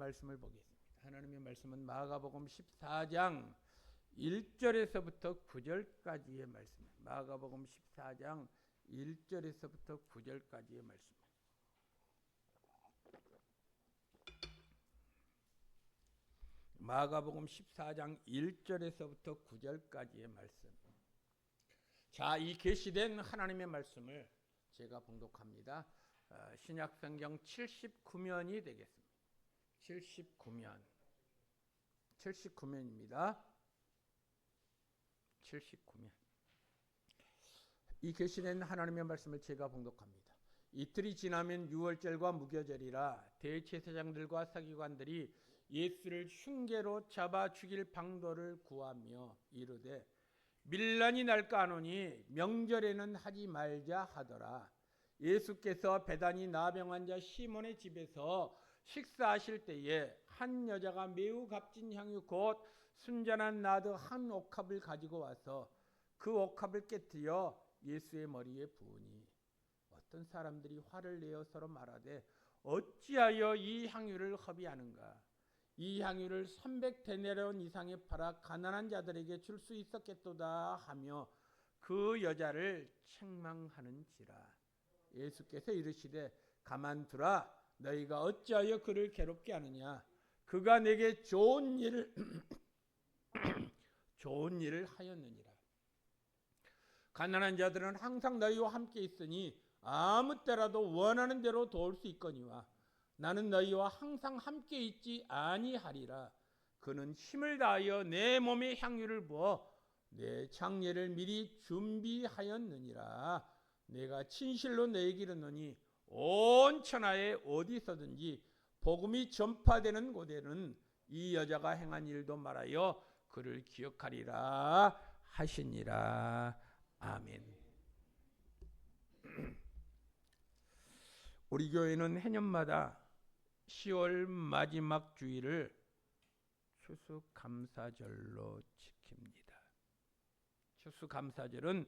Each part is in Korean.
말씀을 보겠습니다. 하나님의 말씀은 마가복음 14장 1절에서부터 9절까지의 말씀입니다. 마가복음 14장 1절에서부터 9절까지의 말씀. 마가복음 14장 1절에서부터 9절까지의 말씀. 자, 이 계시된 하나님의 말씀을 제가 봉독합니다. 신약성경 79면이 되겠습니다. 79면입니다. 79면. 이 계시된 하나님의 말씀을 제가 봉독합니다. 이틀이 지나면 유월절과 무교절이라 대제사장들과 서기관들이 예수를 흉계로 잡아 죽일 방도를 구하며 이르되 밀란이 날까 하노니 명절에는 하지 말자 하더라. 예수께서 베다니 나병 환자 시몬의 집에서 식사하실 때에 한 여자가 매우 값진 향유 곧 순전한 나드 한 옥합을 가지고 와서 그 옥합을 깨뜨려 예수의 머리에 부으니 어떤 사람들이 화를 내어 서로 말하되 어찌하여 이 향유를 허비하는가? 이 향유를 300데나리온 이상에 팔아 가난한 자들에게 줄 수 있었겠도다 하며 그 여자를 책망하는지라. 예수께서 이르시되 가만두라. 너희가 어찌하여 그를 괴롭게 하느냐? 그가 내게 좋은 일을 하였느니라. 가난한 자들은 항상 너희와 함께 있으니 아무 때라도 원하는 대로 도울 수 있거니와 나는 너희와 항상 함께 있지 아니하리라. 그는 힘을 다하여 내 몸에 향유를 부어 내 장례를 미리 준비하였느니라. 내가 진실로 너희에게 이르노니 온 천하에 어디서든지 복음이 전파되는 곳에는 이 여자가 행한 일도 말하여 그를 기억하리라 하시니라. 아멘. 우리 교회는 해년마다 10월 마지막 주일을 추수감사절로 지킵니다. 추수감사절은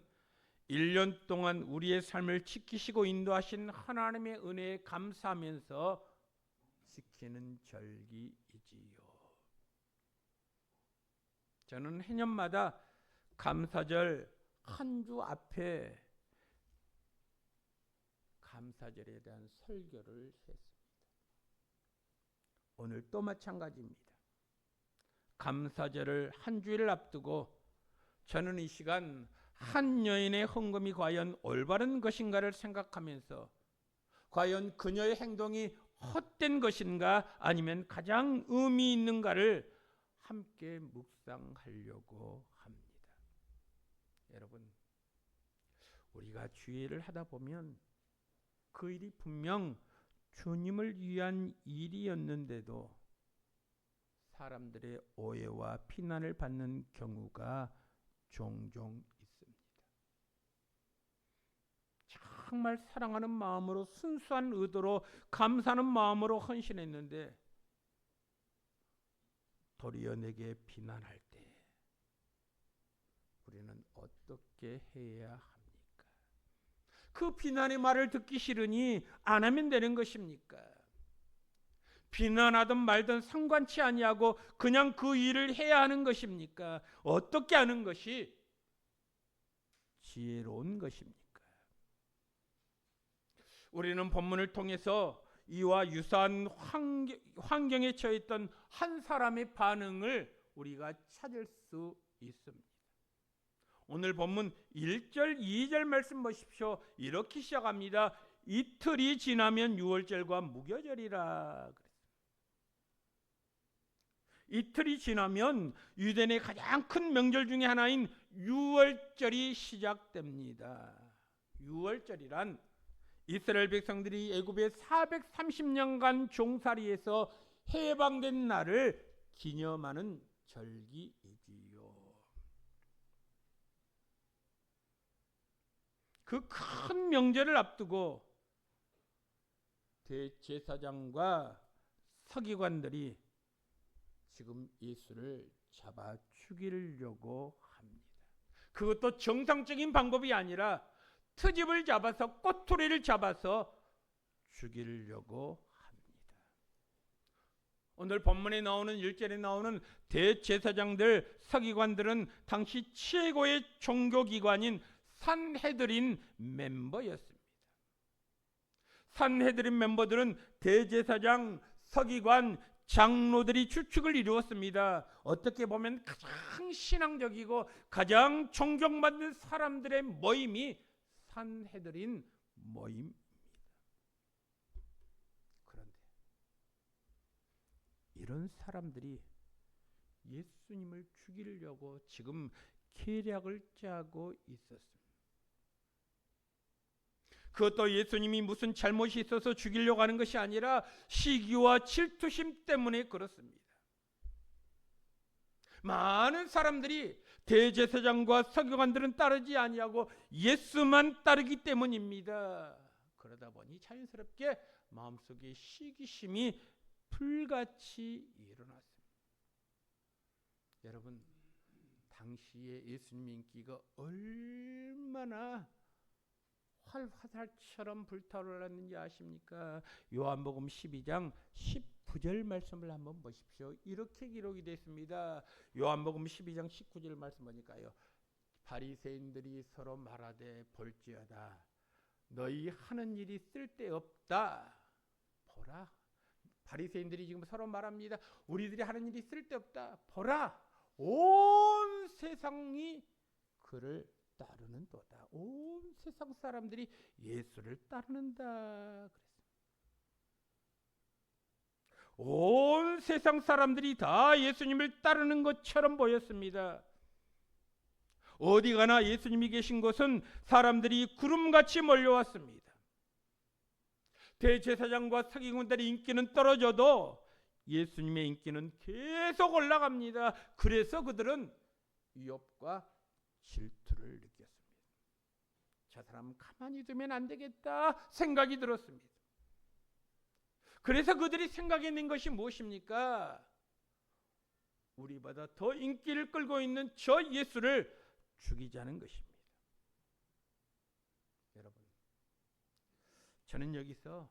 1년 동안 우리의 삶을 지키시고 인도하신 하나님의 은혜에 감사하면서 지키는 절기이지요. 저는 해년마다 감사절 한 주 앞에 감사절에 대한 설교를 했습니다. 오늘 또 마찬가지입니다. 감사절을 한 주일 앞두고 저는 이 시간 한 여인의 헌금이 과연 올바른 것인가를 생각하면서 과연 그녀의 행동이 헛된 것인가 아니면 가장 의미 있는가를 함께 묵상하려고 합니다. 여러분, 우리가 주일을 하다 보면 그 일이 분명 주님을 위한 일이었는데도 사람들의 오해와 비난을 받는 경우가 종종 있습니다. 정말 사랑하는 마음으로 순수한 의도로 감사하는 마음으로 헌신했는데 도리어 내게 비난할 때 우리는 어떻게 해야 합니까? 그 비난의 말을 듣기 싫으니 안 하면 되는 것입니까? 비난하든 말든 상관치 아니하고 그냥 그 일을 해야 하는 것입니까? 어떻게 하는 것이 지혜로운 것입니까? 우리는 본문을 통해서 이와 유사한 환경에 처했던 한 사람의 반응을 우리가 찾을 수 있습니다. 오늘 본문 1절, 2절 말씀 보십시오. 이렇게 시작합니다. 이틀이 지나면 유월절과 무교절이라. 이틀이 지나면 유대인의 가장 큰 명절 중에 하나인 유월절이 시작됩니다. 유월절이란 이스라엘 백성들이 애굽의 430년간 종살이에서 해방된 날을 기념하는 절기이지요. 그 큰 명절을 앞두고 대제사장과 서기관들이 지금 예수를 잡아 죽이려고 합니다. 그것도 정상적인 방법이 아니라 트집을 잡아서 꼬투리를 잡아서 죽이려고 합니다. 오늘 본문에 나오는 1절에 나오는 대제사장들, 서기관들은 당시 최고의 종교기관인 산헤드린 멤버였습니다. 산헤드린 멤버들은 대제사장, 서기관, 장로들이 주축을 이루었습니다. 어떻게 보면 가장 신앙적이고 가장 존경받는 사람들의 모임이 산헤드린 모임입니다. 그런데 이런 사람들이 예수님을 죽이려고 지금 계략을 짜고 있었습니다. 그것도 예수님이 무슨 잘못이 있어서 죽이려고 하는 것이 아니라 시기와 질투심 때문에 그렇습니다. 많은 사람들이 대제사장과 서기관들은 따르지 아니하고 예수만 따르기 때문입니다. 그러다 보니 자연스럽게 마음속에 시기심이 불같이 일어났습니다. 여러분, 당시에 예수님 인기가 얼마나 활화살처럼 불타올랐는지 아십니까? 요한복음 12장 19절 말씀을 한번 보십시오. 이렇게 기록이 됐습니다. 요한복음 12장 19절 말씀 보니까요. 바리새인들이 서로 말하되 볼지어다. 너희 하는 일이 쓸데없다. 보라. 바리새인들이 지금 서로 말합니다. 우리들이 하는 일이 쓸데없다. 보라. 온 세상이 그를 따르는도다. 온 세상 사람들이 예수를 따르는다. 온 세상 사람들이 다 예수님을 따르는 것처럼 보였습니다. 어디 가나 예수님이 계신 곳은 사람들이 구름같이 몰려왔습니다. 대제사장과 서기관들의 인기는 떨어져도 예수님의 인기는 계속 올라갑니다. 그래서 그들은 위협과 질투를 느꼈습니다. 저 사람 가만히 두면 안 되겠다 생각이 들었습니다. 그래서 그들이 생각해낸 것이 무엇입니까? 우리보다 더 인기를 끌고 있는 저 예수를 죽이자는 것입니다. 여러분, 저는 여기서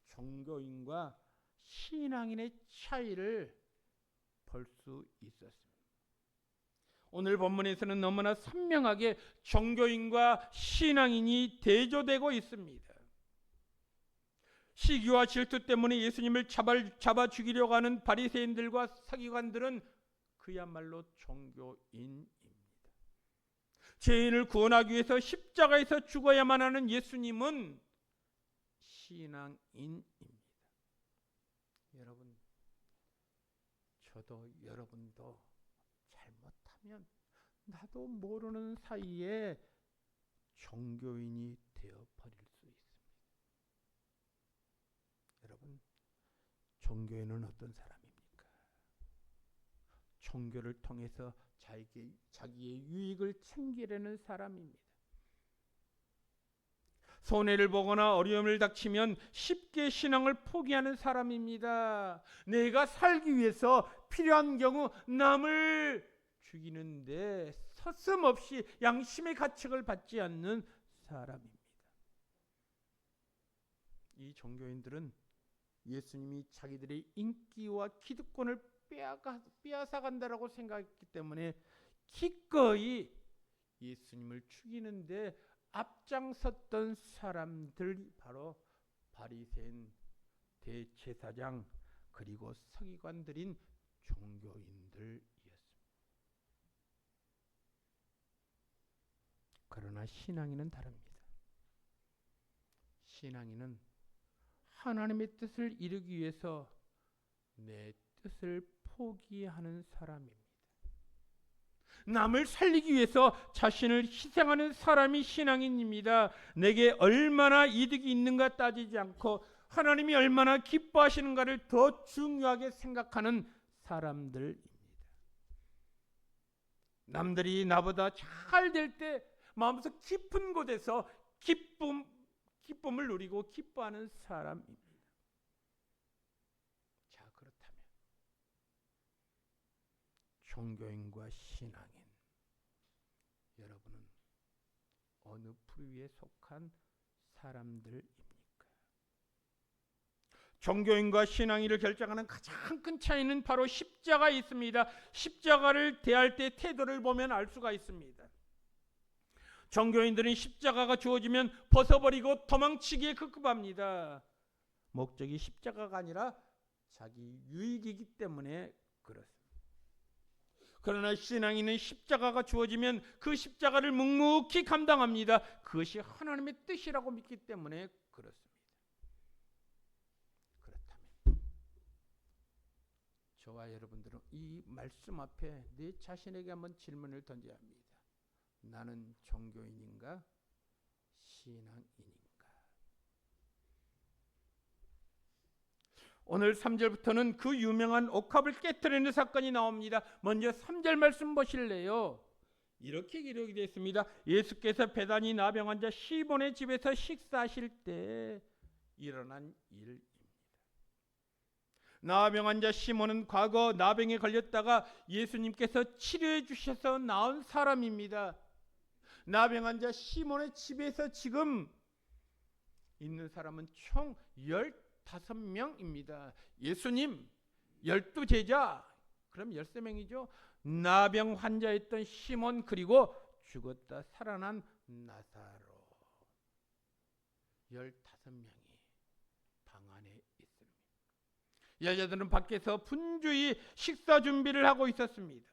종교인과 신앙인의 차이를 볼 수 있었습니다. 오늘 본문에서는 너무나 선명하게 종교인과 신앙인이 대조되고 있습니다. 시기와 질투 때문에 예수님을 잡아 죽이려고 하는 바리새인들과 서기관들은 그야말로 종교인입니다. 죄인을 구원하기 위해서 십자가에서 죽어야만 하는 예수님은 신앙인입니다. 여러분, 저도 여러분도 잘못하면 나도 모르는 사이에 종교인이 되어버릴 수 있습니다. 여러분, 종교인은 어떤 사람입니까? 종교를 통해서 자기의 유익을 챙기려는 사람입니다. 손해를 보거나 어려움을 닥치면 쉽게 신앙을 포기하는 사람입니다. 내가 살기 위해서 필요한 경우 남을 죽이는데 서슴없이 양심의 가책을 받지 않는 사람입니다. 이 종교인들은 예수님이 자기들의 인기와 기득권을 빼앗아간다라고 생각했기 때문에 기꺼이 예수님을 죽이는데 앞장섰던 사람들이 바로 바리새인, 대제사장, 그리고 서기관들인 종교인들이었습니다. 그러나 신앙인은 다릅니다. 신앙인은 하나님의 뜻을 이루기 위해서 내 뜻을 포기하는 사람입니다. 남을 살리기 위해서 자신을 희생하는 사람이 신앙인입니다. 내게 얼마나 이득이 있는가 따지지 않고 하나님이 얼마나 기뻐하시는가를 더 중요하게 생각하는 사람들입니다. 남들이 나보다 잘 될 때 마음속 깊은 곳에서 기쁨을 누리고 기뻐하는 사람입니다. 자, 그렇다면 종교인과 신앙인, 여러분은 어느 부류에 속한 사람들입니까? 종교인과 신앙인을 결정하는 가장 큰 차이는 바로 십자가에 있습니다. 십자가를 대할 때 태도를 보면 알 수가 있습니다. 종교인들은 십자가가 주어지면 벗어버리고 도망치기에 급급합니다. 목적이 십자가가 아니라 자기 유익이기 때문에 그렇습니다. 그러나 신앙인은 십자가가 주어지면 그 십자가를 묵묵히 감당합니다. 그것이 하나님의 뜻이라고 믿기 때문에 그렇습니다. 그렇다면 저와 여러분들은 이 말씀 앞에 내 자신에게 한번 질문을 던져야 합니다. 나는 종교인인가? 신앙인인가? 오늘 3절부터는 그 유명한 옥합을 깨트리는 사건이 나옵니다. 먼저 3절 말씀 보실래요? 이렇게 기록이 되어 있습니다. 예수께서 베다니 나병 환자 시몬의 집에서 식사하실 때 일어난 일입니다. 나병 환자 시몬은 과거 나병에 걸렸다가 예수님께서 치료해 주셔서 나은 사람입니다. 나병 환자 시몬의 집에서 지금 있는 사람은 총 15명입니다. 예수님 12제자, 그럼 13명이죠. 나병 환자였던 시몬, 그리고 죽었다 살아난 나사로, 15명이 방 안에 있습니다. 여자들은 밖에서 분주히 식사 준비를 하고 있었습니다.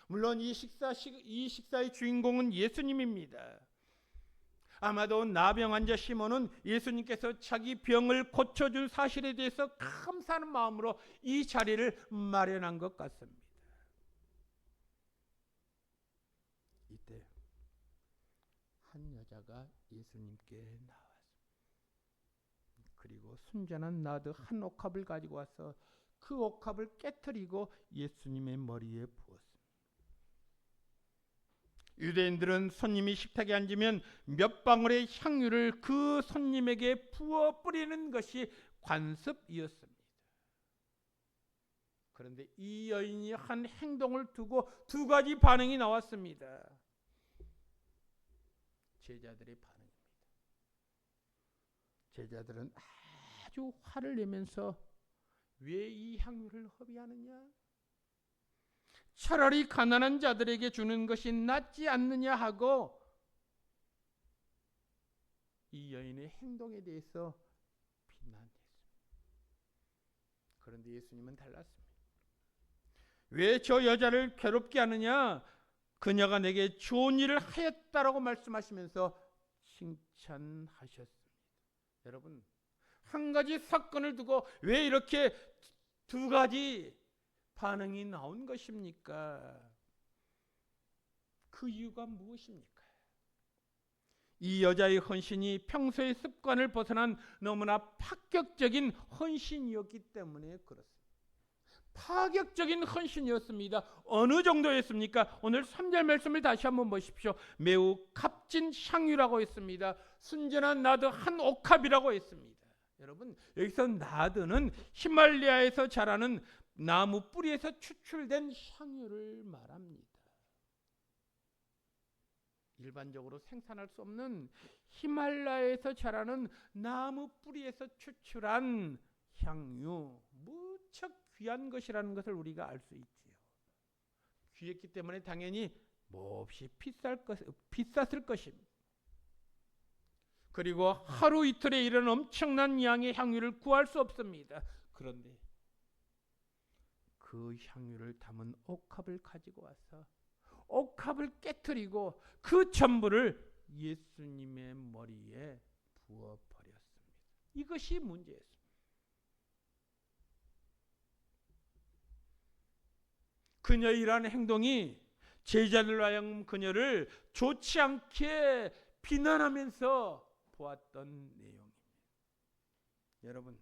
물론 이 식사의 주인공은 예수님입니다. 아마도 나병 환자 시몬은 예수님께서 자기 병을 고쳐준 사실에 대해서 감사하는 마음으로 이 자리를 마련한 것 같습니다. 이때 한 여자가 예수님께 나왔습니다. 그리고 순전한 나드 한 옥합을 가지고 와서 그 옥합을 깨트리고 예수님의 머리에 부었습니다. 유대인들은 손님이 식탁에 앉으면 몇 방울의 향유를 그 손님에게 부어 뿌리는 것이 관습이었습니다. 그런데 이 여인이 한 행동을 두고 두 가지 반응이 나왔습니다. 제자들의 반응입니다. 제자들은 아주 화를 내면서 왜 이 향유를 허비하느냐? 차라리 가난한 자들에게 주는 것이 낫지 않느냐 하고 이 여인의 행동에 대해서 비난했습니다. 그런데 예수님은 달랐습니다. 왜 저 여자를 괴롭게 하느냐? 그녀가 내게 좋은 일을 하였다라고 말씀하시면서 칭찬하셨습니다. 여러분, 한 가지 사건을 두고 왜 이렇게 두 가지 반응이 나온 것입니까? 그 이유가 무엇입니까? 이 여자의 헌신이 평소의 습관을 벗어난 너무나 파격적인 헌신이었기 때문에 그렇습니다. 파격적인 헌신이었습니다. 어느 정도였습니까? 오늘 3절 말씀을 다시 한번 보십시오. 매우 값진 향유라고 했습니다. 순전한 나드 한 옥합이라고 했습니다. 여러분, 여기서 나드는 히말라야에서 자라는 나무 뿌리에서 추출된 향유를 말합니다. 일반적으로 생산할 수 없는 히말라야에서 자라는 나무 뿌리에서 추출한 향유, 무척 귀한 것이라는 것을 우리가 알 수 있지요. 귀했기 때문에 당연히 몹시 비쌌을 것입니다. 그리고 하루 이틀에 이런 엄청난 양의 향유를 구할 수 없습니다. 그런데 그 향유를 담은 옥합을 가지고 와서 옥합을 깨트리고 그 전부를 예수님의 머리에 부어버렸습니다. 이것이 문제였습니다. 그녀의 이러한 행동이 제자들로 하여금 그녀를 좋지 않게 비난하면서 보았던 내용입니다. 여러분,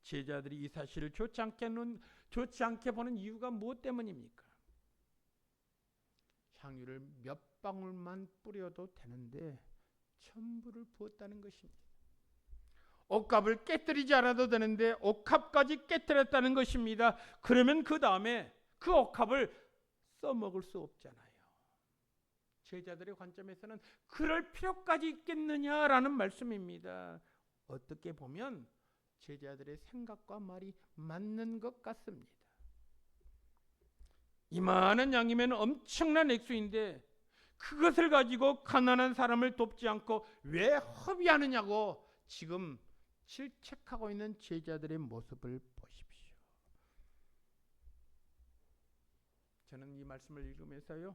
제자들이 이 사실을 좋지 않게 보는 이유가 무엇 때문입니까? 향유를 몇 방울만 뿌려도 되는데 전부를 부었다는 것입니다. 옥합을 깨뜨리지 않아도 되는데 옥합까지 깨뜨렸다는 것입니다. 그러면 그 다음에 그 옥합을 써먹을 수 없잖아요. 제자들의 관점에서는 그럴 필요까지 있겠느냐라는 말씀입니다. 어떻게 보면 제자들의 생각과 말이 맞는 것 같습니다. 이만한 양이면 엄청난 액수인데 그것을 가지고 가난한 사람을 돕지 않고 왜 허비하느냐고 지금 질책하고 있는 제자들의 모습을 보십시오. 저는 이 말씀을 읽으면서요,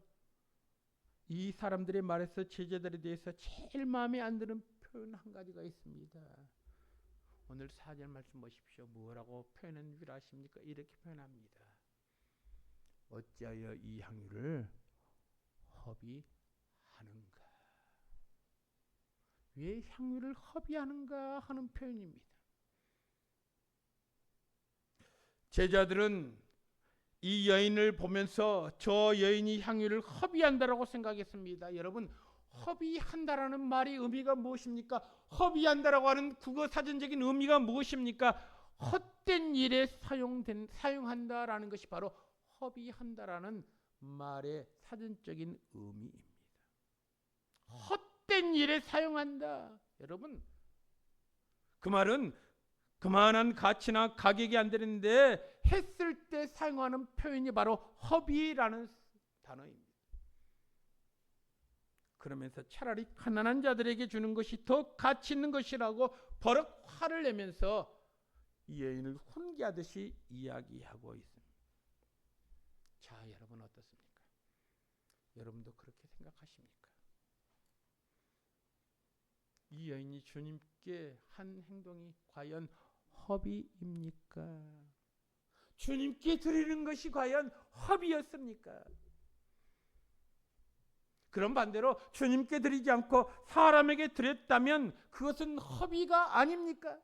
이 사람들의 말에서 제자들에 대해서 제일 마음에 안 드는 표현 한 가지가 있습니다. 오늘 4절 말씀 보십시오. 뭐라고 표현한 줄 아십니까? 이렇게 표현합니다. 어찌하여 이 향유를 허비하는가? 왜 향유를 허비하는가 하는 표현입니다. 제자들은 이 여인을 보면서 저 여인이 향유를 허비한다라고 생각했습니다. 여러분, 허비한다라는 말이 의미가 무엇입니까? 허비한다라고 하는 국어 사전적인 의미가 무엇입니까? 헛된 일에 사용한다라는 것이 바로 허비한다라는 말의 사전적인 의미입니다. 헛된 일에 사용한다. 여러분, 그 말은 그만한 가치나 가격이 안 되는데 했을 때 사용하는 표현이 바로 허비라는 단어입니다. 그러면서 차라리 가난한 자들에게 주는 것이 더 가치 있는 것이라고 버럭 화를 내면서 이 여인을 훈계하듯이 이야기하고 있습니다. 자, 여러분 어떻습니까? 여러분도 그렇게 생각하십니까? 이 여인이 주님께 한 행동이 과연 허비입니까? 주님께 드리는 것이 과연 허비였습니까? 그런 반대로 주님께 드리지 않고 사람에게 드렸다면 그것은 허비가 아닙니까?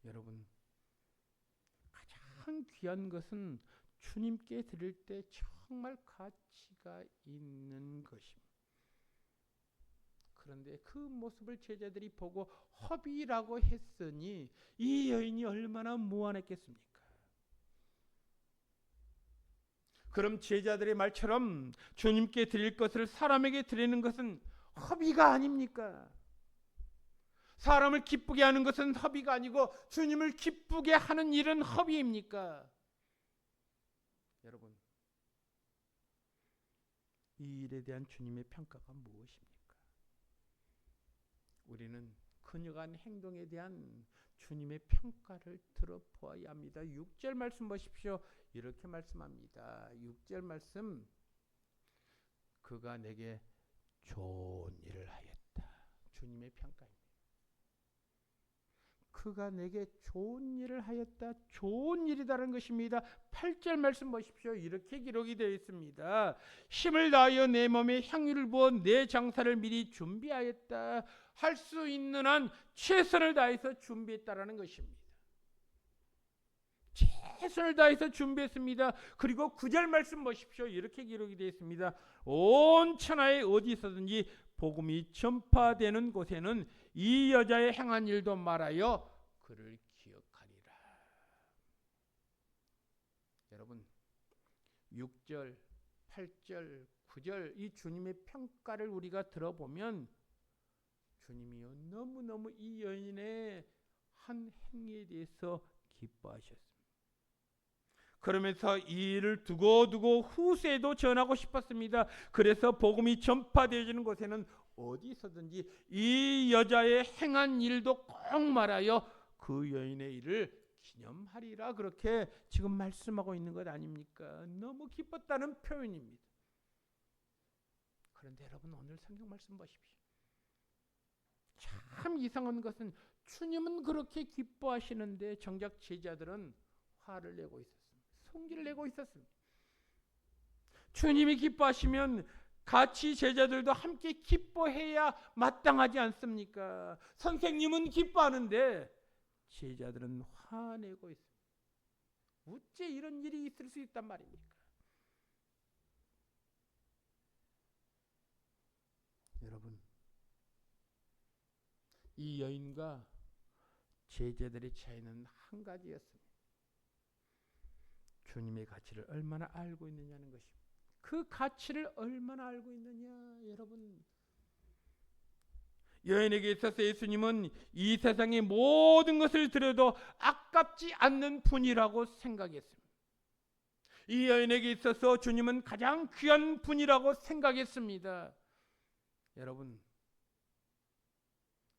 여러분, 가장 귀한 것은 주님께 드릴 때 정말 가치가 있는 것입니다. 그런데 그 모습을 제자들이 보고 허비라고 했으니 이 여인이 얼마나 무안했겠습니까? 그럼 제자들의 말처럼 주님께 드릴 것을 사람에게 드리는 것은 허비가 아닙니까? 사람을 기쁘게 하는 것은 허비가 아니고 주님을 기쁘게 하는 일은 허비입니까? 여러분, 이 일에 대한 주님의 평가가 무엇입니까? 우리는 그녀가 한 행동에 대한 주님의 평가를 들어보아야 합니다. 6절 말씀 보십시오. 이렇게 말씀합니다. 6절 말씀, 그가 내게 좋은 일을 하였다. 주님의 평가입니다. 그가 내게 좋은 일을 하였다. 좋은 일이다라는 것입니다. 8절 말씀 보십시오. 이렇게 기록이 되어 있습니다. 힘을 다하여 내 몸에 향유를 부어 내 장사를 미리 준비하였다. 할 수 있는 한 최선을 다해서 준비했다라는 것입니다. 최선을 다해서 준비했습니다. 그리고 9절 말씀 보십시오. 이렇게 기록이 되어 있습니다. 온 천하에 어디서든지 복음이 전파되는 곳에는 이 여자의 행한 일도 말하여 그를 기억하리라. 여러분, 6절, 8절, 9절 이 주님의 평가를 우리가 들어보면 주님이요 너무너무 이 여인의 한 행위에 대해서 기뻐하셨습니다. 그러면서 이 일을 두고두고 후세에도 전하고 싶었습니다. 그래서 복음이 전파되어지는 곳에는 어디서든지 이 여자의 행한 일도 꼭 말하여 그 여인의 일을 기념하리라. 그렇게 지금 말씀하고 있는 것 아닙니까? 너무 기뻤다는 표현입니다. 그런데 여러분, 오늘 성경 말씀 보십시오. 참 이상한 것은 주님은 그렇게 기뻐하시는데 정작 제자들은 화를 내고 있었습니다. 성기를 내고 있었습니다. 주님이 기뻐하시면 같이 제자들도 함께 기뻐해야 마땅하지 않습니까? 선생님은 기뻐하는데 제자들은 화내고 있습니다. 어째 이런 일이 있을 수 있단 말입니까? 여러분, 이 여인과 제자들의 차이는 한 가지였습니다. 주님의 가치를 얼마나 알고 있느냐는 것입니다. 그 가치를 얼마나 알고 있느냐, 여러분. 여인에게 있어서 예수님은 이 세상의 모든 것을 드려도 아깝지 않는 분이라고 생각했습니다. 이 여인에게 있어서 주님은 가장 귀한 분이라고 생각했습니다. 여러분,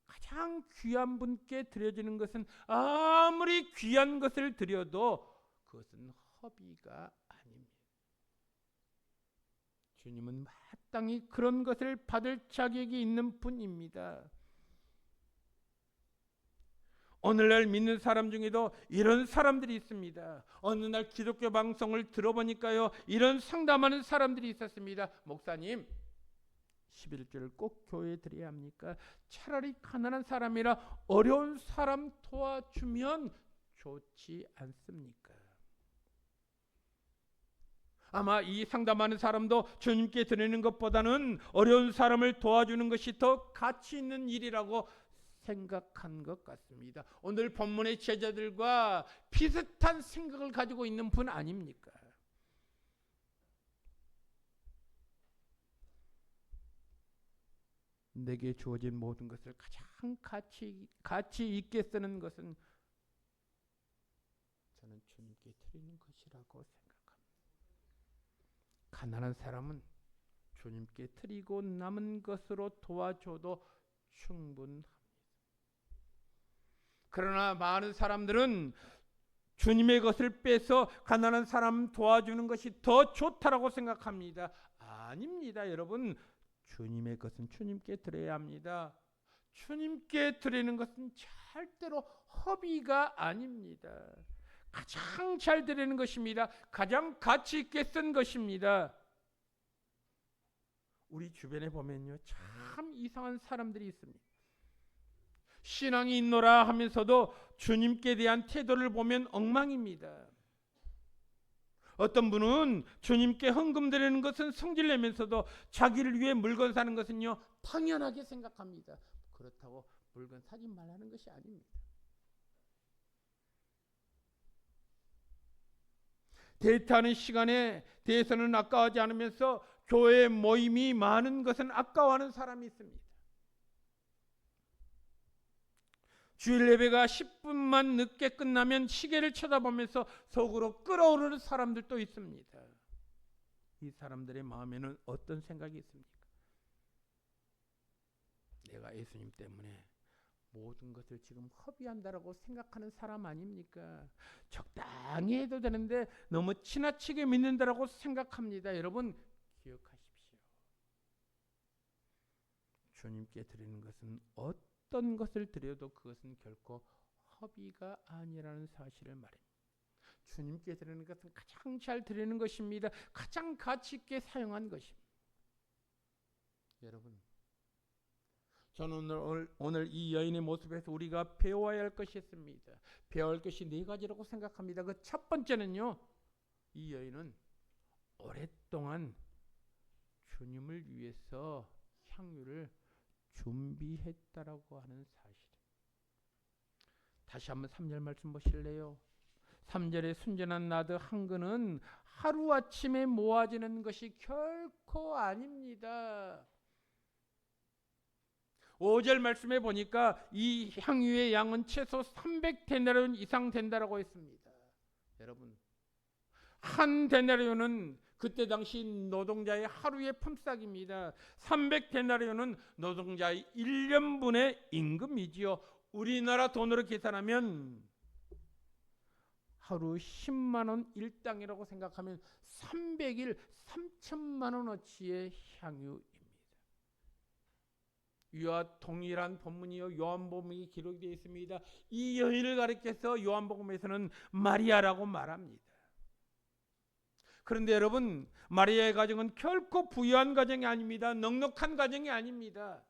가장 귀한 분께 드려지는 것은 아무리 귀한 것을 드려도 그것은 허비가 아닙니다. 주님은 마땅히 그런 것을 받을 자격이 있는 분입니다. 오늘날 믿는 사람 중에도 이런 사람들이 있습니다. 어느 날 기독교 방송을 들어보니까요, 이런 상담하는 사람들이 있었습니다. 목사님, 11조를 꼭 교회에 드려야 합니까? 차라리 가난한 사람이라 어려운 사람 도와주면 좋지 않습니까? 아마 이 상담하는 사람도 주님께 드리는 것보다는 어려운 사람을 도와주는 것이 더 가치 있는 일이라고 생각한 것 같습니다. 오늘 본문의 제자들과 비슷한 생각을 가지고 있는 분 아닙니까? 내게 주어진 모든 것을 가장 가치 있게 쓰는 것은 저는 주님께 드리는 것이라고 생각합니다. 가난한 사람은 주님께 드리고 남은 것으로 도와줘도 충분합니다. 그러나 많은 사람들은 주님의 것을 빼서 가난한 사람 도와주는 것이 더 좋다라고 생각합니다. 아닙니다, 여러분. 주님의 것은 주님께 드려야 합니다. 주님께 드리는 것은 절대로 허비가 아닙니다. 가장 잘 드리는 것입니다. 가장 가치 있게 쓴 것입니다. 우리 주변에 보면요, 참 이상한 사람들이 있습니다. 신앙이 있노라 하면서도 주님께 대한 태도를 보면 엉망입니다. 어떤 분은 주님께 헌금 드리는 것은 성질내면서도 자기를 위해 물건 사는 것은요, 당연하게 생각합니다. 그렇다고 물건 사지 말라는 것이 아닙니다. 데이트하는 시간에 대해서는 아까워하지 않으면서 교회 모임이 많은 것은 아까워하는 사람이 있습니다. 주일 예배가 10분만 늦게 끝나면 시계를 쳐다보면서 속으로 끓어오르는 사람들도 있습니다. 이 사람들의 마음에는 어떤 생각이 있습니까? 내가 예수님 때문에 모든 것을 지금 허비한다라고 생각하는 사람 아닙니까? 적당히 해도 되는데 너무 지나치게 믿는다라고 생각합니다. 여러분, 기억하십시오. 주님께 드리는 것은 어떤 것을 드려도 그것은 결코 허비가 아니라는 사실을 말입니다. 주님께 드리는 것은 가장 잘 드리는 것입니다. 가장 가치 있게 사용한 것입니다. 여러분, 저는 오늘 이 여인의 모습에서 우리가 배워야 할 것이 있습니다. 배워야 할 것이 네 가지라고 생각합니다. 그 첫 번째는요, 이 여인은 오랫동안 주님을 위해서 향유를 준비했다라고 하는 사실입니다. 다시 한번 3절 말씀 보실래요? 3절에 순전한 나드 한 근은 하루아침에 모아지는 것이 결코 아닙니다. 5절 말씀에 보니까 이 향유의 양은 최소 300데나리온 이상 된다라고 했습니다. 여러분, 한 데나리온은 그때 당시 노동자의 하루의 품삯입니다. 300데나리온은 노동자의 1년분의 임금이지요. 우리나라 돈으로 계산하면 하루 10만 원 일당이라고 생각하면 300일 3천만 원어치의 향유입니다. 이와 동일한 본문이요, 요한복음에 기록되어 있습니다. 이 여인을 가리켜서 요한복음에서는 마리아라고 말합니다. 그런데 여러분, 마리아의 가정은 결코 부유한 가정이 아닙니다. 넉넉한 가정이 아닙니다.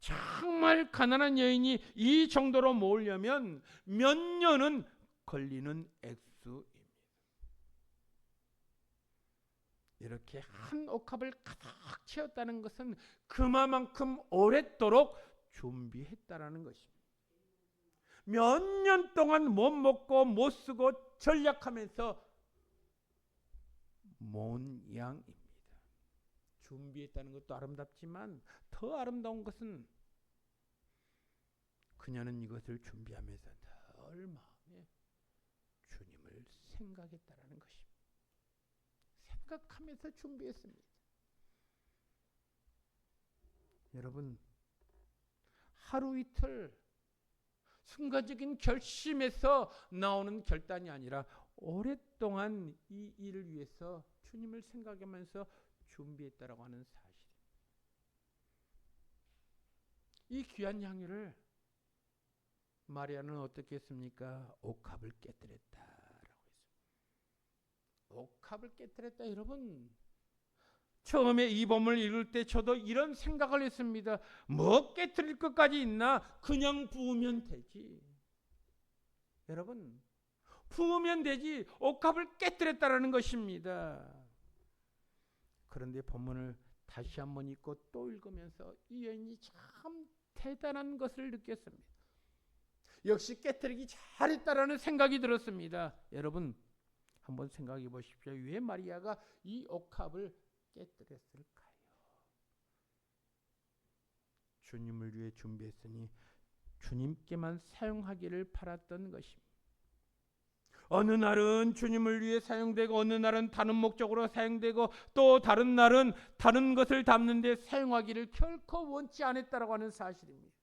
정말 가난한 여인이 이 정도로 모으려면 몇 년은 걸리는 액수입니다. 이렇게 한 옥합을 가득 채웠다는 것은 그만큼 오랫도록 준비했다라는 것입니다. 몇 년 동안 못 먹고 못 쓰고 전략하면서 모은 양입니다. 준비했다는 것도 아름답지만 더 아름다운 것은 그녀는 이것을 준비하면서 늘 마음에 주님을 생각했다라는 것입니다. 생각하면서 준비했습니다. 여러분, 하루 이틀 순간적인 결심에서 나오는 결단이 아니라 오랫동안 이 일을 위해서 주님을 생각하면서 준비했다라고 하는 사실입니다. 이 귀한 향유를 마리아는 어떻게 했습니까? 옥합을 깨뜨렸다라고 했습니다. 옥합을 깨뜨렸다. 여러분, 처음에 이 본문을 읽을 때 저도 이런 생각을 했습니다. 뭐 깨뜨릴 것까지 있나? 그냥 부으면 되지. 여러분, 부으면 되지. 옥합을 깨뜨렸다라는 것입니다. 그런데 본문을 다시 한번 읽고 또 읽으면서 이 여인이 참 대단한 것을 느꼈습니다. 역시 깨뜨리기 잘했다라는 생각이 들었습니다. 여러분, 한번 생각해 보십시오. 왜 마리아가 이 옥합을 깨뜨렸을까요? 주님을 위해 준비했으니 주님께만 사용하기를 바랐던 것입니다. 어느 날은 주님을 위해 사용되고 어느 날은 다른 목적으로 사용되고 또 다른 날은 다른 것을 담는 데 사용하기를 결코 원치 않았다라고 하는 사실입니다.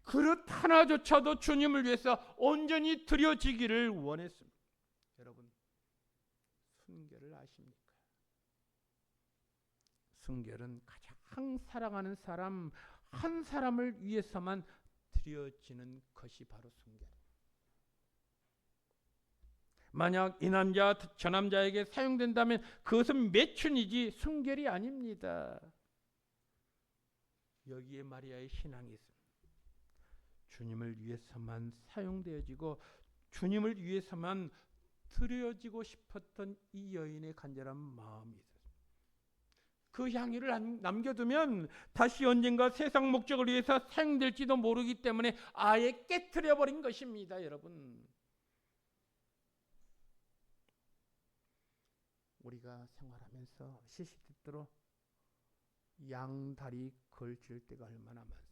그릇 하나조차도 주님을 위해서 온전히 드려지기를 원했습니다. 여러분, 순결을 아십니까? 순결은 가장 사랑하는 사람 한 사람을 위해서만 드려지는 것이 바로 순결입니다. 만약 이 남자 저 남자에게 사용된다면 그것은 매춘이지 순결이 아닙니다. 여기에 마리아의 신앙이 있습니다. 주님을 위해서만 사용되어지고 주님을 위해서만 드려지고 싶었던 이 여인의 간절한 마음이 있었습니다. 그 향유를 남겨두면 다시 언젠가 세상 목적을 위해서 사용될지도 모르기 때문에 아예 깨트려 버린 것입니다. 여러분, 우리가 생활하면서 시시때때로 양다리 걸칠 때가 얼마나 많습니까?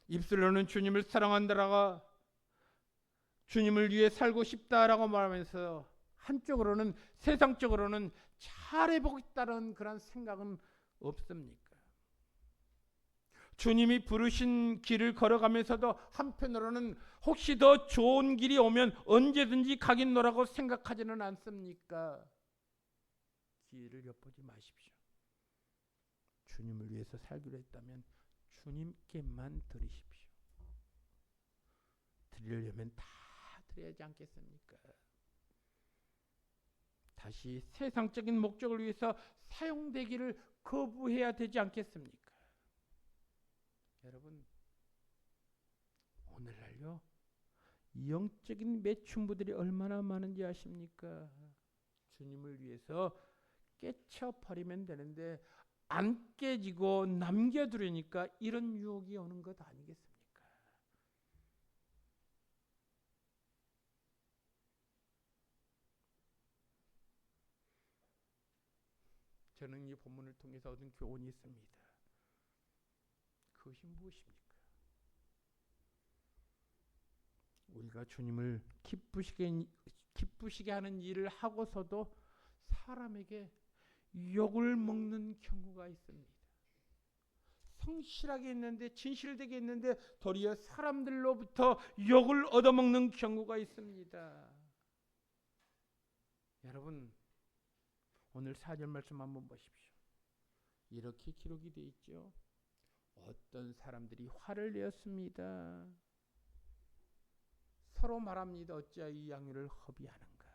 입술로는 주님을 사랑한다라고 주님을 위해 살고 싶다라고 말하면서 한쪽으로는 세상적으로는 잘해보고 있다는 그런 생각은 없습니까? 주님이 부르신 길을 걸어가면서도 한편으로는 혹시 더 좋은 길이 오면 언제든지 가겠노라고 생각하지는 않습니까? 길을 엿보지 마십시오. 주님을 위해서 살기로 했다면 주님께만 드리십시오. 드리려면 다 드려야지 않겠습니까? 다시 세상적인 목적을 위해서 사용되기를 거부해야 되지 않겠습니까? 여러분, 오늘날요 영적인 매춘부들이 얼마나 많은지 아십니까? 주님을 위해서 깨쳐버리면 되는데 안 깨지고 남겨두려니까 이런 유혹이 오는 것 아니겠습니까? 저는 이 본문을 통해서 얻은 교훈이 있습니다. 그것이 무엇입니까? 우리가 주님을 기쁘시게 하는 일을 하고서도 사람에게 욕을 먹는 경우가 있습니다. 성실하게 했는데 진실되게 했는데 도리어 사람들로부터 욕을 얻어먹는 경우가 있습니다. 여러분, 오늘 4절 말씀 한번 보십시오. 이렇게 기록이 되어 있죠. 어떤 사람들이 화를 내었습니다. 서로 말합니다. 어찌하여 이 향유를 허비하는가.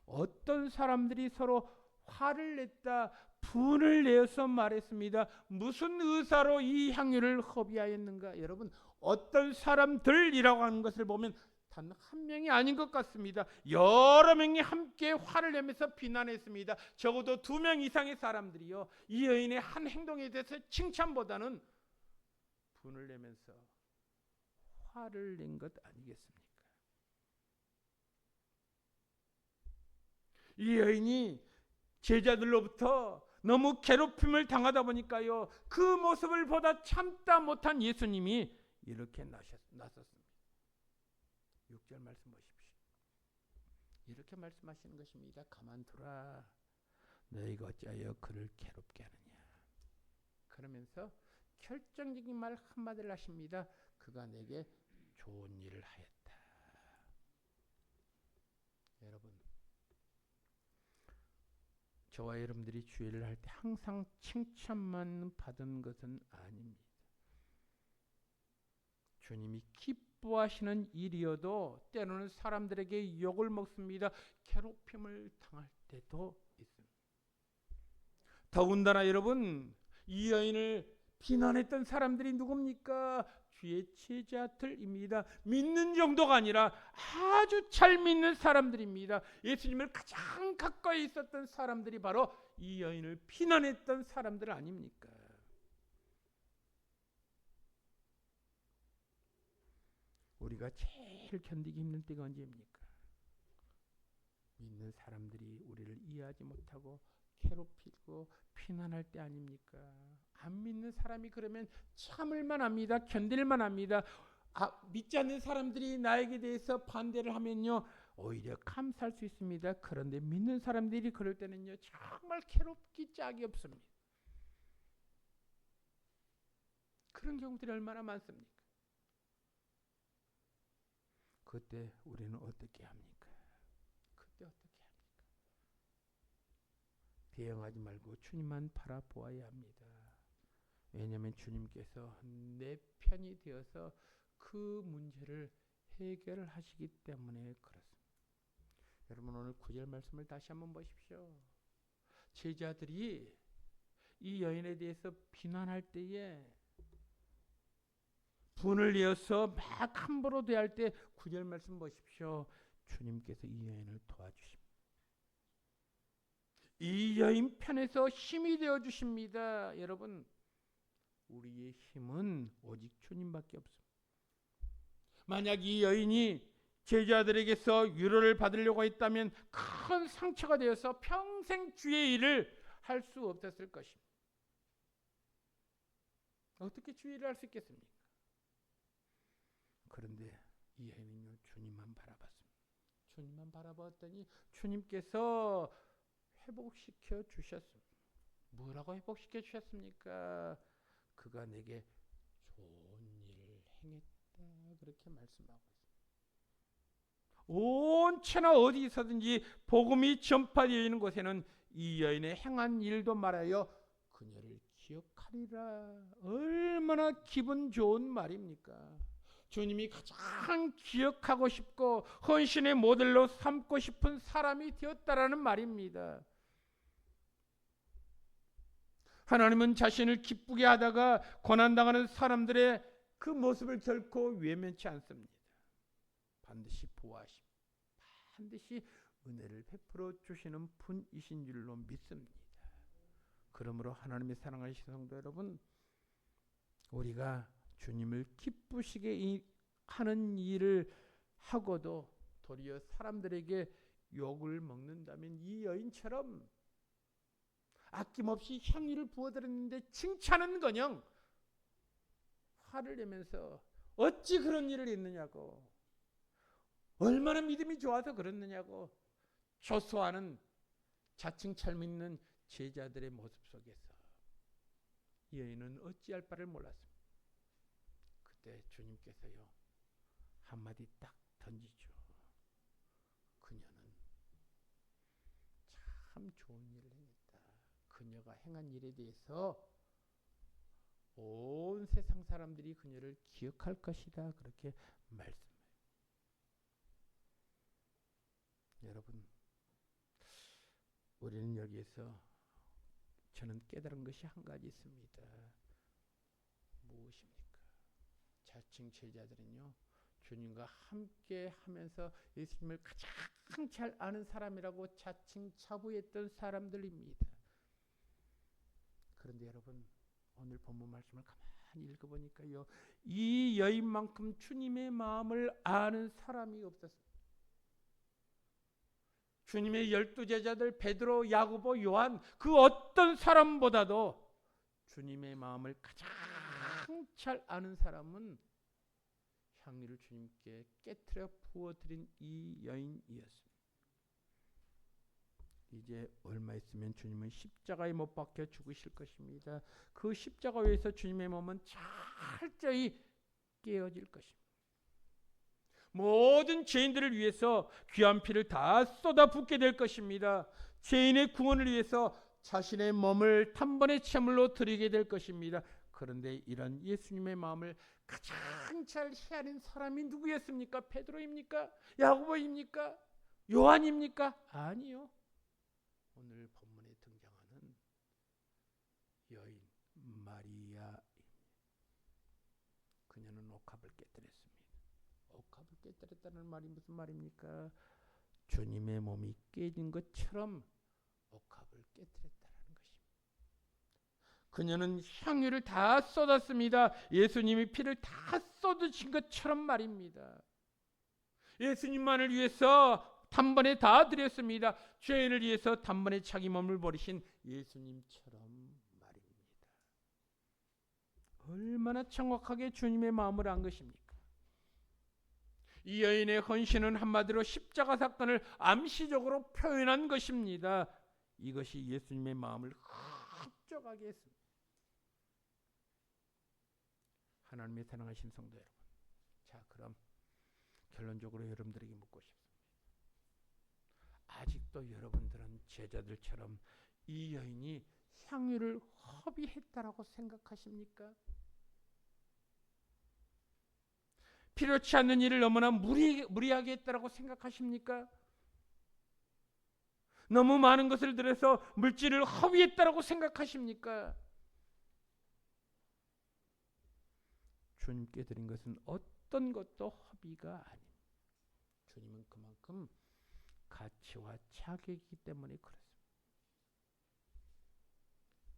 어떤 사람들이 서로 화를 냈다, 분을 내어서 말했습니다. 무슨 의사로 이 향유를 허비하였는가. 여러분, 어떤 사람들이라고 하는 것을 보면 단 한 명이 아닌 것 같습니다. 여러 명이 함께 화를 내면서 비난했습니다. 적어도 2명 이상의 사람들이요, 이 여인의 한 행동에 대해서 칭찬보다는 분을 내면서 화를 낸 것 아니겠습니까? 이 여인이 제자들로부터 너무 괴롭힘을 당하다 보니까요, 그 모습을 보다 참다 못한 예수님이 이렇게 나섰습니다. 6절 말씀 보십시오. 이렇게 말씀하시는 것입니다. 가만두라. 너희가 어찌하여 그를 괴롭게 하느냐. 그러면서 결정적인 말 한마디를 하십니다. 그가 내게 좋은 일을 하였다. 여러분, 저와 여러분들이 주일을 할 때 항상 칭찬만 받은 것은 아닙니다. 주님이 기뻐하시는 일이어도 때로는 사람들에게 욕을 먹습니다. 괴롭힘을 당할 때도 있습니다. 더군다나 여러분, 이 여인을 비난했던 사람들이 누굽니까? 주의 제자들입니다. 믿는 정도가 아니라 아주 잘 믿는 사람들입니다. 예수님을 가장 가까이 있었던 사람들이 바로 이 여인을 비난했던 사람들 아닙니까? 우리가 제일 견디기 힘든 때가 언제입니까? 믿는 사람들이 우리를 이해하지 못하고 괴롭히고 비난할 때 아닙니까? 안 믿는 사람이 그러면 참을만 합니다. 견딜만 합니다. 믿지 않는 사람들이 나에게 대해서 반대를 하면요, 오히려 감사할 수 있습니다. 그런데 믿는 사람들이 그럴 때는요, 정말 괴롭기 짝이 없습니다. 그런 경우들이 얼마나 많습니까? 그때 우리는 어떻게 합니까? 그때 어떻게 합니까? 대응하지 말고 주님만 바라보아야 합니다. 왜냐하면 주님께서 내 편이 되어서 그 문제를 해결을 하시기 때문에 그렇습니다. 여러분, 오늘 9절 말씀을 다시 한번 보십시오. 제자들이 이 여인에 대해서 비난할 때에 분을 이어서 막 함부로 대할 때 9절 말씀 보십시오. 주님께서 이 여인을 도와주십니다. 이 여인 편에서 힘이 되어 주십니다. 여러분, 우리의 힘은 오직 주님밖에 없습니다. 만약 이 여인이 제자들에게서 위로를 받으려고 했다면 큰 상처가 되어서 평생 주의 일을 할 수 없었을 것입니다. 어떻게 주의 일을 할 수 있겠습니까? 그런데 이 여인은요, 주님만 바라봤습니다. 주님만 바라봤더니 주님께서 회복시켜 주셨습니다. 뭐라고 회복시켜 주셨습니까? 그가 내게 좋은 일을 행했다, 그렇게 말씀하고 있습니다. 온 천하 어디서든지 복음이 전파되어 있는 곳에는 이 여인의 행한 일도 말하여 그녀를 기억하리라. 얼마나 기분 좋은 말입니까? 주님이 가장 기억하고 싶고 헌신의 모델로 삼고 싶은 사람이 되었다라는 말입니다. 하나님은 자신을 기쁘게 하다가 고난당하는 사람들의 그 모습을 결코 외면치 않습니다. 반드시 보호하심, 반드시 은혜를 베풀어 주시는 분이신 줄로 믿습니다. 그러므로 하나님의 사랑하신 성도 여러분, 우리가 주님을 기쁘시게 하는 일을 하고도 도리어 사람들에게 욕을 먹는다면 이 여인처럼 아낌없이 향유를 부어드렸는데 칭찬은커녕 화를 내면서 어찌 그런 일을 했느냐고, 얼마나 믿음이 좋아서 그랬느냐고 조소하는 자칭 잘 믿는 제자들의 모습 속에서 이 여인은 어찌할 바를 몰랐습니다. 그때 주님께서요, 한마디 딱 던지죠. 그녀는 참 좋은 일을 했다. 그녀가 행한 일에 대해서 온 세상 사람들이 그녀를 기억할 것이다, 그렇게 말씀해요. 여러분, 우리는 여기에서 저는 깨달은 것이 한 가지 있습니다. 무엇입니까? 자칭 제자들은요, 주님과 함께 하면서 예수님을 가장 잘 아는 사람이라고 자칭 자부했던 사람들입니다. 그런데 여러분, 오늘 본문 말씀을 가만히 읽어보니까요, 이 여인만큼 주님의 마음을 아는 사람이 없었습니다. 주님의 12제자들 베드로, 야고보, 요한 그 어떤 사람보다도 주님의 마음을 가장 잘 아는 사람은 향유를 주님께 깨트려 부어드린 이 여인이었습니다. 이제 얼마 있으면 주님은 십자가에 못 박혀 죽으실 것입니다. 그 십자가 위에서 주님의 몸은 철저히 깨어질 것입니다. 모든 죄인들을 위해서 귀한 피를 다 쏟아붓게 될 것입니다. 죄인의 구원을 위해서 자신의 몸을 단번에 제물로 드리게 될 것입니다. 그런데 이런 예수님의 마음을 가장 잘 헤아린 사람이 누구였습니까? 베드로입니까? 야고보입니까? 요한입니까? 아니요. 오늘 본문에 등장하는 여인 마리아입니다. 그녀는 옥합을 깨뜨렸습니다. 옥합을 깨뜨렸다는 말이 무슨 말입니까? 주님의 몸이 깨진 것처럼 옥합을 깨뜨렸다는 것입니다. 그녀는 향유를 다 쏟았습니다. 예수님이 피를 다 쏟으신 것처럼 말입니다. 예수님만을 위해서 단번에 다 드렸습니다. 죄인을 위해서 단번에 자기 몸을 버리신 예수님처럼 말입니다. 얼마나 정확하게 주님의 마음을 안 것입니까? 이 여인의 헌신은 한마디로 십자가 사건을 암시적으로 표현한 것입니다. 이것이 예수님의 마음을 흡족하게 했습니다. 하나님의 사랑하신 성도 여러분, 자 그럼 결론적으로 여러분들에게 묻고 싶습니다. 아직도 여러분들은 제자들처럼 이 여인이 향유를 허비했다라고 생각하십니까? 필요치 않는 일을 너무나 무리하게 했다라고 생각하십니까? 너무 많은 것을 들여서 물질을 허비했다라고 생각하십니까? 주님께 드린 것은 어떤 것도 허비가 아닙니다. 주님은 그만큼 가치와 자격이기 때문에 그렇습니다.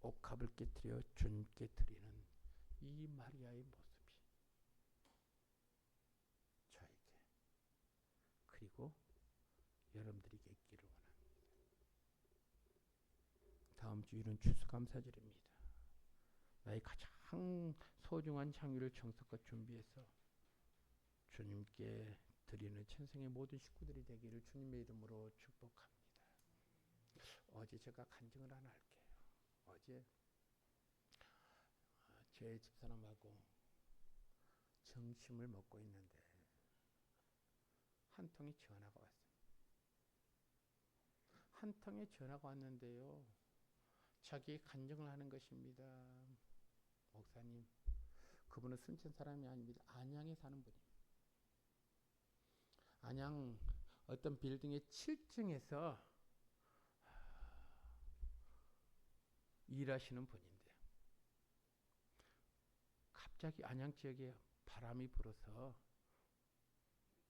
옥합을 깨뜨려 주님께 드리는 이 마리아의 모습이 저에게 그리고 여러분들에게 있기를 원합니다. 다음 주일은 추수감사절입니다. 나의 가장 소중한 향유를 정성껏 준비해서 주님께 드리는 천성의 모든 식구들이 되기를 주님의 이름으로 축복합니다. 어제 제가 간증을 하나 할게요. 어제 제 집사람하고 점심을 먹고 있는데 한 통의 전화가 왔습니다. 한 통의 전화가 왔는데요. 자기 간증을 하는 것입니다. 목사님, 그분은 순천 사람이 아닙니다. 안양에 사는 분입니다. 안양 어떤 빌딩의 7층에서 일하시는 분인데 갑자기 안양 지역에 바람이 불어서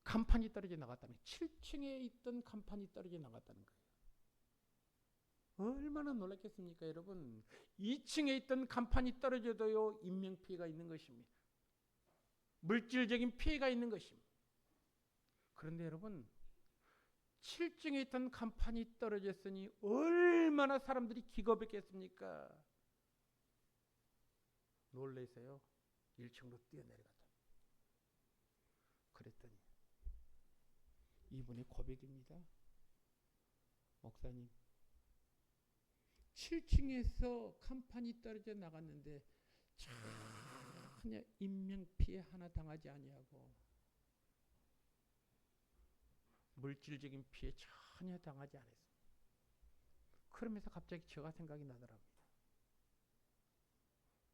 간판이 떨어져 나갔다는 거예요. 7층에 있던 간판이 떨어져 나갔다는 거예요. 얼마나 놀랐겠습니까, 여러분? 2층에 있던 간판이 떨어져도요, 인명피해가 있는 것입니다. 물질적인 피해가 있는 것입니다. 그런데 여러분, 7층에 있던 간판이 떨어졌으니 얼마나 사람들이 기겁했겠습니까? 놀라서요 1층으로 뛰어내려갔다. 그랬더니 이분의 고백입니다. 목사님, 7층에서 간판이 떨어져 나갔는데 전혀 인명피해 하나 당하지 아니하고 물질적인 피해 전혀 당하지 않았습니다. 그러면서 갑자기 제가 생각이 나더랍니다.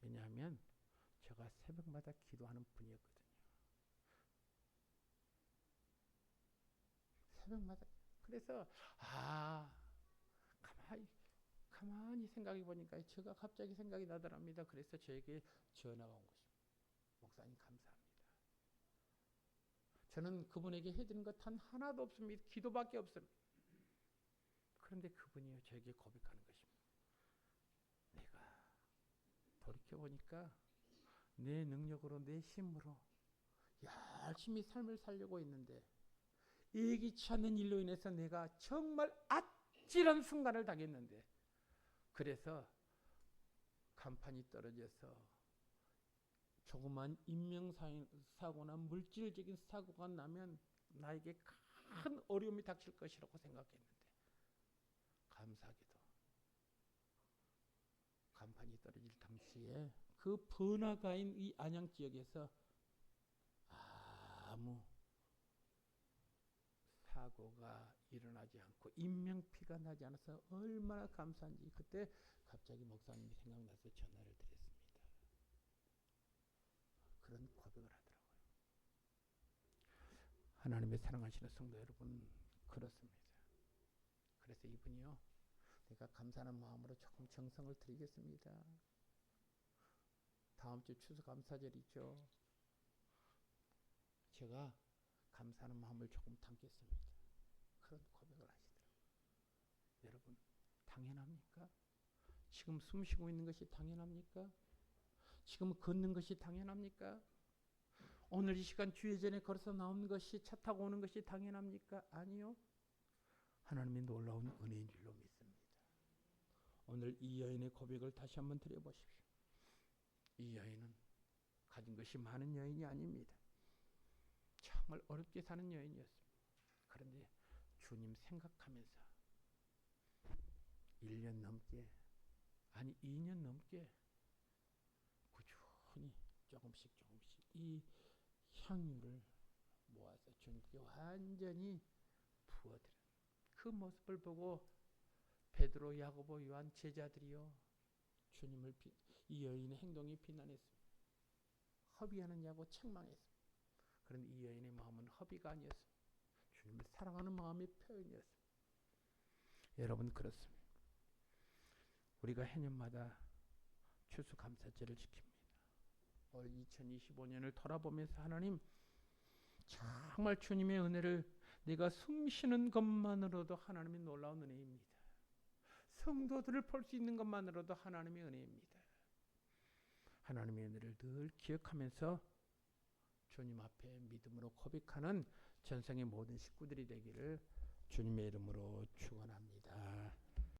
왜냐하면 제가 새벽마다 기도하는 분이었거든요. 새벽마다. 그래서 가만히 생각해 보니까 제가 갑자기 생각이 나더랍니다. 그래서 저에게 전화가 온 것입니다. 목사님 감사합니다. 저는 그분에게 해드린 것 단 하나도 없습니다. 기도밖에 없습니다. 그런데 그분이 저에게 고백하는 것입니다. 내가 돌이켜보니까 내 능력으로 내 힘으로 열심히 삶을 살려고 했는데 예기치 않는 일로 인해서 내가 정말 아찔한 순간을 당했는데, 그래서 간판이 떨어져서 조그만 인명사고나 물질적인 사고가 나면 나에게 큰 어려움이 닥칠 것이라고 생각했는데, 감사하게도 간판이 떨어질 당시에 그 번화가인 이 안양 지역에서 아무 사고가 일어나지 않고 인명피가 나지 않아서 얼마나 감사한지, 그때 갑자기 목사님이 생각나서 전화를 드렸습니다. 그런 고백을 하더라고요. 하나님의 사랑하시는 성도 여러분, 그렇습니다. 그래서 이분이요, 내가 감사하는 마음으로 조금 정성을 드리겠습니다. 다음 주 추수감사절이죠. 제가 감사하는 마음을 조금 담겠습니다. 그런 고백을 하시더라고요. 여러분, 당연합니까? 지금 숨 쉬고 있는 것이 당연합니까? 지금 걷는 것이 당연합니까? 오늘 이 시간 주의전에 걸어서 나오는 것이, 차 타고 오는 것이 당연합니까? 아니요. 하나님의 놀라운 은혜인 줄로 믿습니다. 오늘 이 여인의 고백을 다시 한번 드려보십시오. 이 여인은 가진 것이 많은 여인이 아닙니다. 정말 어렵게 사는 여인이었습니다. 그런데 주님 생각하면서 1년 넘게, 아니 2년 넘게 꾸준히 조금씩 이 향유를 모아서 주님께 완전히 부어드린 그 모습을 보고 베드로, 야고보, 요한 제자들이요, 주님을 이 여인의 행동이 비난했습니다. 허비하느냐고 책망했습니다. 그런데 이 여인의 마음은 허비가 아니었습니다. 주님을 사랑하는 마음의 표현이었습니다. 여러분, 그렇습니다. 우리가 해년마다 추수감사절을 지킵니다. 올 2025년을 돌아보면서 하나님, 정말 주님의 은혜를, 내가 숨 쉬는 것만으로도 하나님의 놀라운 은혜입니다. 성도들을 볼 수 있는 것만으로도 하나님의 은혜입니다. 하나님의 은혜를 늘 기억하면서 주님 앞에 믿음으로 고백하는 전성의 모든 식구들이 되기를 주님의 이름으로 축원합니다.